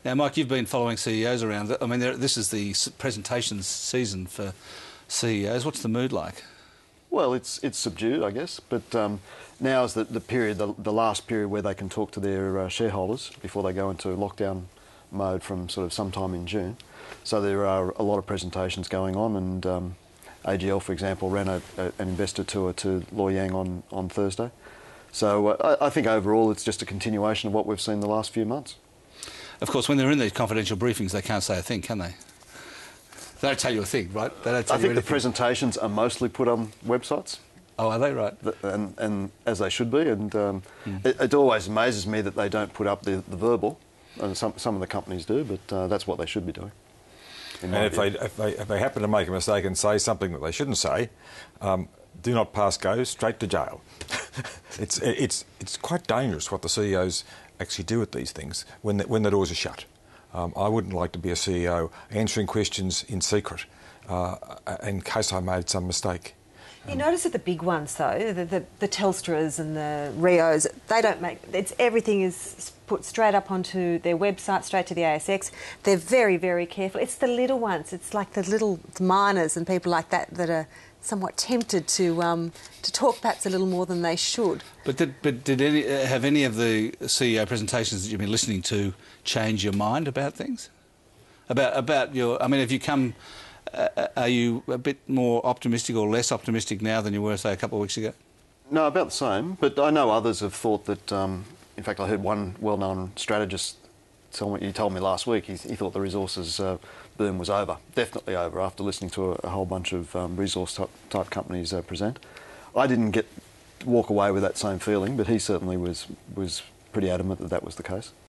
Now, Mike, you've been following CEOs around. I mean, this is the presentations season for CEOs. What's the mood like? Well, it's subdued, I guess, but now is the period, the last period where they can talk to their shareholders before they go into lockdown mode from sort of sometime in June. So there are a lot of presentations going on, and AGL, for example, ran an investor tour to Loy Yang on Thursday. So I think overall it's just a continuation of what we've seen the last few months. Of course, when they're in these confidential briefings, they can't say a thing, can they? They don't tell you a thing, right? They don't tell I you think anything. the presentations are mostly put on websites. Oh, are they right? And as they should be. And it always amazes me that they don't put up the verbal. And some of the companies do, but that's what they should be doing. And if they happen to make a mistake and say something that they shouldn't say, do not pass go, straight to jail. It's quite dangerous what the CEOs actually do at these things when the doors are shut. I wouldn't like to be a CEO answering questions in secret in case I made some mistake. You notice that the big ones, though, the Telstras and the Rios, they don't make... everything is put straight up onto their website, straight to the ASX. They're very, very careful. It's the little ones. It's like the little miners and people like that that are somewhat tempted to talk perhaps a little more than they should. But have any of the CEO presentations that you've been listening to change your mind about things? About your... I mean, have you come... are you a bit more optimistic or less optimistic now than you were, say, a couple of weeks ago? No, about the same. But I know others have thought that... in fact, I heard one well-known strategist tell me, he told me last week, he thought the resources boom was over, definitely over, after listening to a whole bunch of resource-type companies present. I didn't walk away with that same feeling, but he certainly was pretty adamant that that was the case.